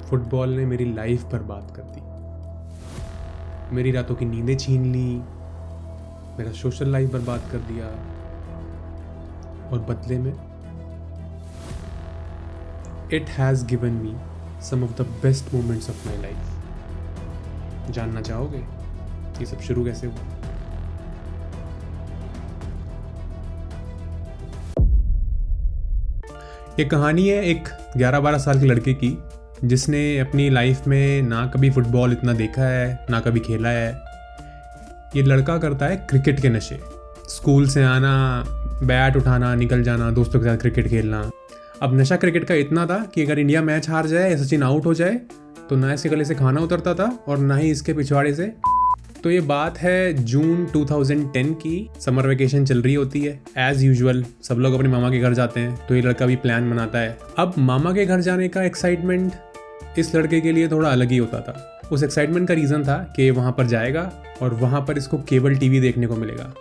Football ने मेरी life बर्बाद कर दी, मेरी रातों की नींदें छीन ली, मेरा सोशल लाइफ बर्बाद कर दिया और बदले में it has given me some of the best moments of my life. जानना चाहोगे ये सब शुरू कैसे हुआ? ये कहानी है एक 11-12 साल के लड़के की जिसने अपनी लाइफ में ना कभी फुटबॉल इतना देखा है ना कभी खेला है। ये लड़का करता है क्रिकेट के नशे। स्कूल से आना, बैट उठाना, निकल जाना, दोस्तों के साथ क्रिकेट खेलना। अब नशा क्रिकेट का इतना था कि अगर इंडिया मैच हार जाए या सचिन आउट हो जाए तो ना इसके गले से खाना उतरता था और ना ही इसके पिछवाड़े से। तो ये बात है जून 2010 की। समर वेकेशन चल रही होती है। एज यूजुअल सब लोग अपने मामा के घर जाते हैं, तो ये लड़का भी प्लान बनाता है। अब मामा के घर जाने का एक्साइटमेंट इस लड़के के लिए थोड़ा अलग ही होता था। उस एक्साइटमेंट का रीज़न था कि वहाँ पर जाएगा और वहाँ पर इसको केबल टीवी देखने को मिलेगा,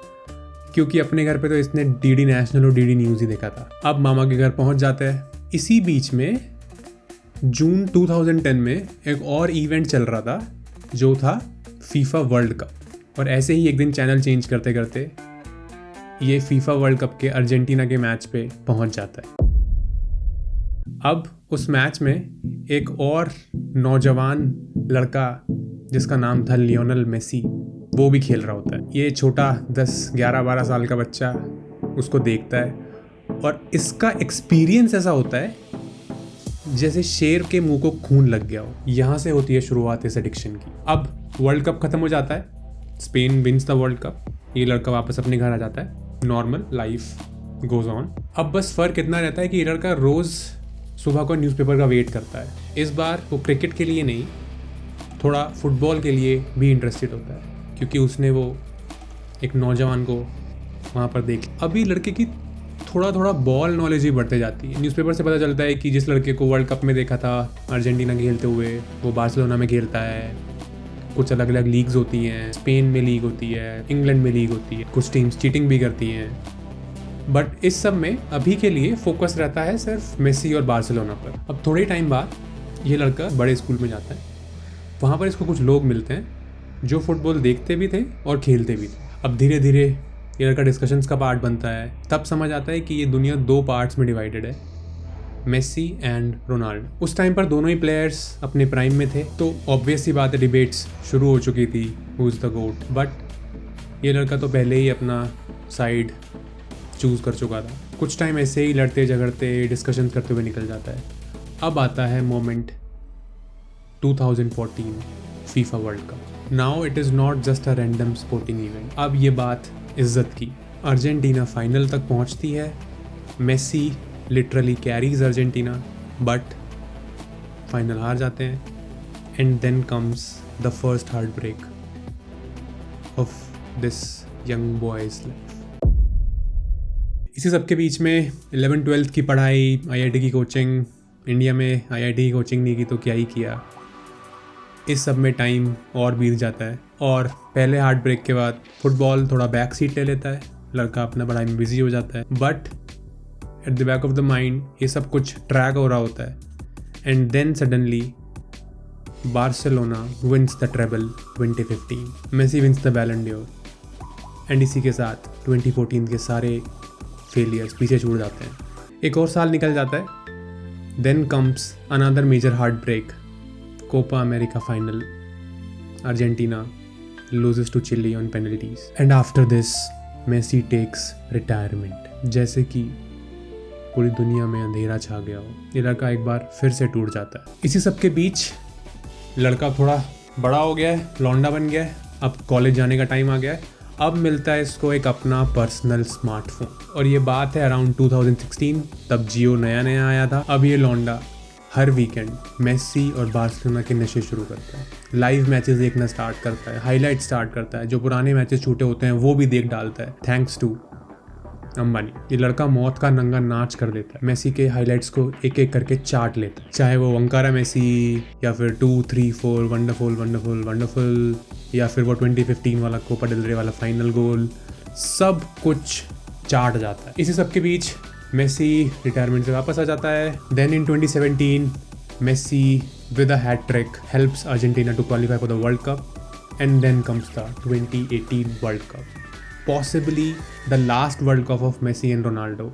क्योंकि अपने घर पे तो इसने डीडी नेशनल और डीडी न्यूज़ ही देखा था। अब मामा के घर पहुँच जाता है। इसी बीच में जून 2010 में एक और इवेंट चल रहा था जो था फीफा वर्ल्ड कप। और ऐसे ही एक दिन चैनल चेंज करते करते ये फीफा वर्ल्ड कप के अर्जेंटीना के मैच पे पहुंच जाता है। अब उस मैच में एक और नौजवान लड़का जिसका नाम था लियोनेल मेसी, वो भी खेल रहा होता है। ये छोटा 10-11-12 साल का बच्चा उसको देखता है और इसका एक्सपीरियंस ऐसा होता है जैसे शेर के मुंह को खून लग गया हो। यहाँ से होती है शुरुआत इस एडिक्शन की। अब वर्ल्ड कप खत्म हो जाता है, Spain wins the world Cup. ये लड़का वापस अपने घर आ जाता है, नॉर्मल लाइफ गोज ऑन। अब बस फ़र्क इतना रहता है कि ये लड़का रोज़ सुबह को न्यूज़पेपर का वेट करता है। इस बार वो क्रिकेट के लिए नहीं, थोड़ा फुटबॉल के लिए भी इंटरेस्टेड होता है, क्योंकि उसने वो एक नौजवान को वहाँ पर देख। अभी लड़के की थोड़ा थोड़ा बॉल नॉलेज ही बढ़ते जाती है। न्यूज़पेपर से पता चलता है कि जिस लड़के को वर्ल्ड कप में देखा था अर्जेंटीना खेलते हुए, वो बार्सिलोना में खेलता है। कुछ अलग अलग लीग्स होती हैं, स्पेन में लीग होती है, इंग्लैंड में लीग होती है, कुछ टीम्स चीटिंग भी करती हैं। बट इस सब में अभी के लिए फोकस रहता है सिर्फ मेसी और बार्सिलोना पर। अब थोड़े टाइम बाद ये लड़का बड़े स्कूल में जाता है। वहाँ पर इसको कुछ लोग मिलते हैं जो फुटबॉल देखते भी थे और खेलते भी थे। अब धीरे धीरे ये लड़का डिस्कशंस का पार्ट बनता है। तब समझ आता है कि ये दुनिया 2 पार्ट्स में डिवाइडेड है, मेसी एंड रोनाल्डो। उस टाइम पर दोनों ही प्लेयर्स अपने प्राइम में थे, तो ऑब्वियस सी बात है डिबेट्स शुरू हो चुकी थी, who is the GOAT. But ये लड़का तो पहले ही अपना साइड चूज़ कर चुका था। कुछ टाइम ऐसे ही लड़ते झगड़ते डिस्कशन करते हुए निकल जाता है। अब आता है moment 2014 FIFA world cup. Now it is not just a random sporting event. अब ये बात इज्जत की। अर्जेंटीना फाइनल तक पहुंचती है। Messi literally carries Argentina, but final हार जाते हैं। And then comes the first heartbreak of this young boy's life. इसी सब के बीच में 11th-12th की पढ़ाई, IIT की कोचिंग। इंडिया में IIT की कोचिंग नहीं की तो क्या ही किया। इस सब में टाइम और बीत जाता है और पहले हार्ट ब्रेक के बाद फुटबॉल थोड़ा बैक सीट ले लेता है। लड़का अपना पढ़ाई में बिजी हो जाता है, but at the back of the mind ये सब कुछ ट्रैक हो रहा होता है। And then suddenly Barcelona wins the treble 2015, Messi wins the Ballon d'Or. And इसी के साथ 2014 के सारे फेलियर्स पीछे छूट जाते हैं। एक और साल निकल जाता है। Then comes another major heartbreak, Copa America final. Argentina loses to Chile on penalties. And after this, Messi takes retirement. जैसे कि पूरी दुनिया में अंधेरा छा गया हो। ये लड़का एक बार फिर से टूट जाता है। इसी सब के बीच लड़का थोड़ा बड़ा हो गया है, लौंडा बन गया है। अब कॉलेज जाने का टाइम आ गया है। अब मिलता है इसको एक अपना पर्सनल स्मार्टफोन, और ये बात है अराउंड 2016। तब जियो नया नया आया था। अब ये लौंडा हर वीकेंड मेसी और बार्सिलोना के नशे शुरू करता है। लाइव मैचेस देखना स्टार्ट करता है, हाईलाइट स्टार्ट करता है, जो पुराने मैचेस छूटे होते हैं वो भी देख डालता है, थैंक्स टू अंबानी। ये लड़का मौत का नंगा नाच कर देता है। मेसी के हाईलाइट्स को एक एक करके चाट लेता है, चाहे वो वंकारा मेसी या फिर 2, 3, 4 वंडरफुल वंडरफुल वंडरफुल, या फिर वो 2015 वाला कोपा डेल रे वाला फाइनल गोल, सब कुछ चाट जाता है। इसी सब के बीच मेसी रिटायरमेंट से वापस आ जाता है। Then in 2017 Messi with a hat trick helps Argentina to qualify for the World Cup, and then comes the 2018 World Cup, possibly the last World Cup of Messi and Ronaldo.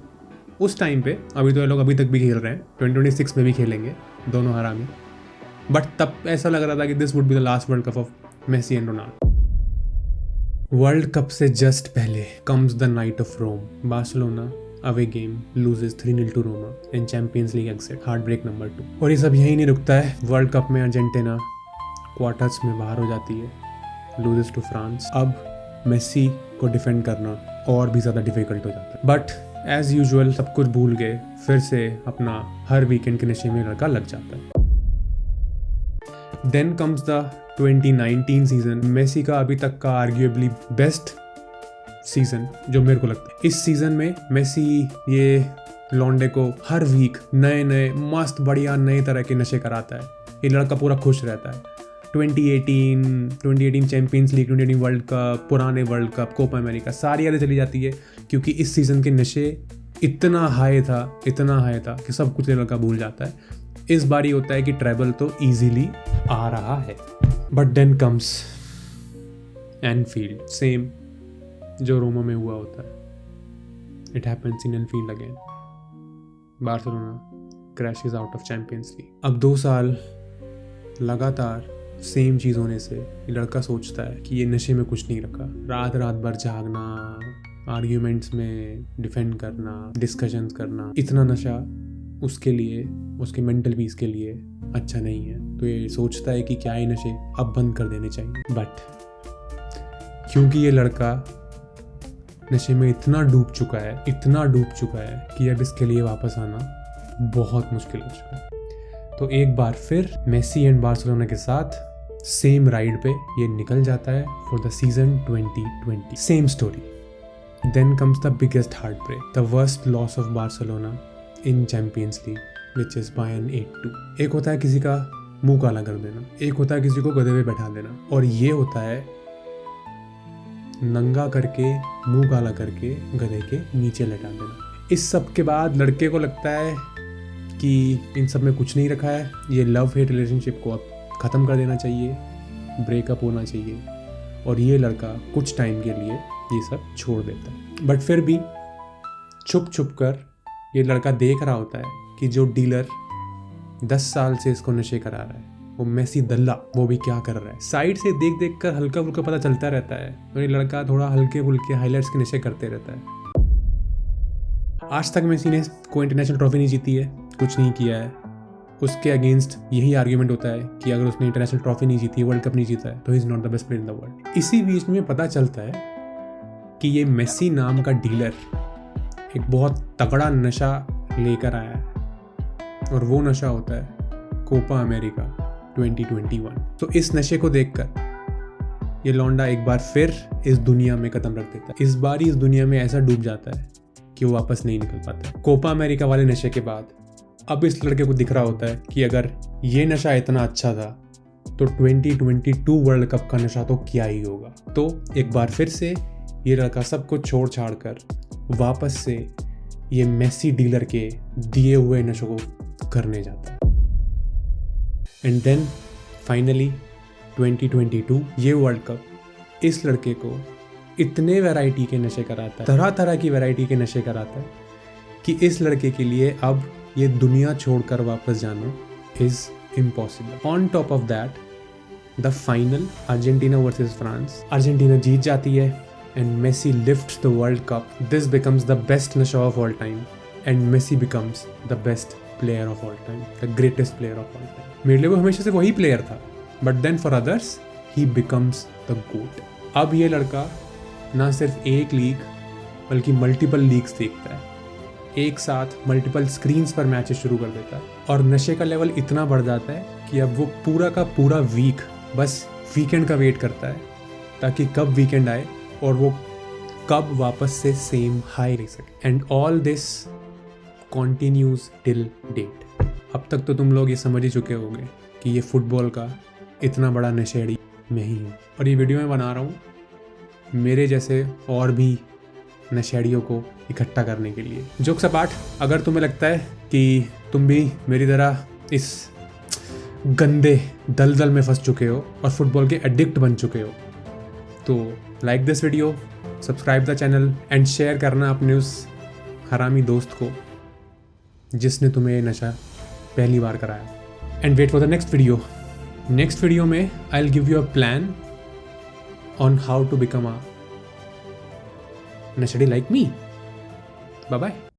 उस time पे अभी तो ये लोग अभी तक भी खेल रहे हैं, 2026 में भी खेलेंगे दोनों हरामी, बट तब ऐसा लग रहा था कि this would be the last World Cup of Messi and Ronaldo. World Cup से जस्ट पहले comes the night of Rome, Barcelona away game loses 3-0 to Roma in Champions League exit, heartbreak number 2। और ये सब यहीं नहीं रुकता है, World Cup में अर्जेंटीना क्वार्टर्स में बाहर हो जाती है, लूजेस टू फ्रांस। अब मेसी को डिफेंड करना और भी ज़्यादा डिफिकल्ट हो जाता है, बट एज यूजुअल सब कुछ भूल गए, फिर से अपना हर वीकेंड के नशे में लड़का लग जाता है। Then comes the 2019 season, Messi का अभी तक का आर्ग्यूएबली बेस्ट सीजन जो मेरे को लगता है। इस सीजन में मेसी ये लॉन्डे को हर वीक नए नए मस्त बढ़िया नए तरह के नशे कराता है, ये लड़का पूरा खुश रहता है। 2018 चैंपियंस लीग, 2018 वर्ल्ड कप, पुराने वर्ल्ड कप, कोपा अमेरिका, सारी यादें चली जाती है, क्योंकि इस सीज़न के नशे इतना हाई था कि सब कुछ ये लड़का भूल जाता है। इस बार ही होता है कि ट्रैवल तो इजीली आ रहा है, but then comes Anfield, same जो रोमा में हुआ होता है, it happens in Anfield again. Barcelona crashes out of Champions League. अब 2 साल लगातार सेम चीज़ होने से ये लड़का सोचता है कि ये नशे में कुछ नहीं रखा, रात भर जागना, आर्ग्यूमेंट्स में डिफेंड करना, डिस्कशंस करना, इतना नशा उसके लिए, उसके मेंटल पीस के लिए अच्छा नहीं है। तो ये सोचता है कि क्या ये नशे अब बंद कर देने चाहिए, बट क्योंकि ये लड़का नशे में इतना डूब चुका है कि अब इसके लिए वापस आना बहुत मुश्किल हो चुका है। तो एक बार फिर मेसी एंड बार्सिलोना के साथ सेम राइड पे ये निकल जाता है for the season 2020। Same story. Then comes the biggest heartbreak, the worst loss of Barcelona in Champions League, which is Bayern 8-2। एक होता है किसी का मुंह काला कर देना, एक होता है किसी को गधे पे बैठा देना, और ये होता है नंगा करके मुंह काला करके गधे के नीचे लेटा देना। इस सब के बाद लड़के को लगता है कि इन सब में कुछ नहीं रखा है, ये लव हेट रिलेशनशिप को अब ख़त्म कर देना चाहिए, ब्रेकअप होना चाहिए, और ये लड़का कुछ टाइम के लिए ये सब छोड़ देता है। बट फिर भी छुप कर ये लड़का देख रहा होता है कि जो डीलर 10 साल से इसको नशे करा रहा है, वो मेसी दल्ला, वो भी क्या कर रहा है। साइड से देख कर हल्का फुल्का पता चलता रहता है, और ये लड़का थोड़ा हल्के फुल्के हाइलाइट्स के नशे करते रहता है। आज तक मेसी ने कोई इंटरनेशनल ट्रॉफी नहीं जीती है, कुछ नहीं किया है। उसके अगेंस्ट यही आर्ग्यूमेंट होता है कि अगर उसने इंटरनेशनल ट्रॉफी नहीं जीती, वर्ल्ड कप नहीं जीता है, तो he is not the best player in the world. इसी बीच में पता चलता है कि ये मेसी नाम का डीलर एक बहुत तगड़ा नशा लेकर आया है, और वो नशा होता है कोपा अमेरिका 2021। तो इस नशे को देखकर ये लौंडा एक बार फिर इस दुनिया में कदम रख देता है। इस बार इस दुनिया में ऐसा डूब जाता है कि वो वापस नहीं निकल पाता। कोपा अमेरिका वाले नशे के बाद अब इस लड़के को दिख रहा होता है कि अगर ये नशा इतना अच्छा था तो 2022 वर्ल्ड कप का नशा तो क्या ही होगा। तो एक बार फिर से ये लड़का सब कुछ छोड़ छाड़ कर वापस से ये मेसी डीलर के दिए हुए नशों को करने जाता है। एंड देन फाइनली 2022 ये वर्ल्ड कप इस लड़के को इतने वैरायटी के नशे कराता है, तरह तरह की वैरायटी के नशे कराता है कि इस लड़के के लिए अब ये दुनिया छोड़कर वापस जाना is impossible. On top of that the final Argentina versus France, Argentina जीत जाती है and Messi lifts the world cup. This becomes the best नशा of all time and Messi becomes the best player of all time, the greatest player of all time. मेरे लिए वो हमेशा से वही प्लेयर था, but then for others he becomes the goat. अब ये लड़का ना सिर्फ एक लीग बल्कि मल्टीपल लीग्स देखता है, एक साथ मल्टीपल स्क्रीन्स पर मैचेस शुरू कर देता है, और नशे का लेवल इतना बढ़ जाता है कि अब वो पूरा का पूरा वीक बस वीकेंड का वेट करता है, ताकि कब वीकेंड आए और वो कब वापस से सेम हाई ले सके। And all this continues till date. अब तक तो तुम लोग ये समझ ही चुके होंगे कि ये फुटबॉल का इतना बड़ा नशेड़ी मैं ही हूँ, और ये वीडियो मैं बना रहा हूँ मेरे जैसे और भी नशेड़ियों को इकट्ठा करने के लिए। जोक्स अपार्ट, अगर तुम्हें लगता है कि तुम भी मेरी तरह इस गंदे दलदल में फंस चुके हो और फुटबॉल के एडिक्ट बन चुके हो, तो like this video, subscribe the channel and share करना अपने उस हरामी दोस्त को जिसने तुम्हें ये नशा पहली बार कराया। And wait for the next video. Next video में I will give you a plan on how to become a नशेड़ी लाइक मी। Bye bye.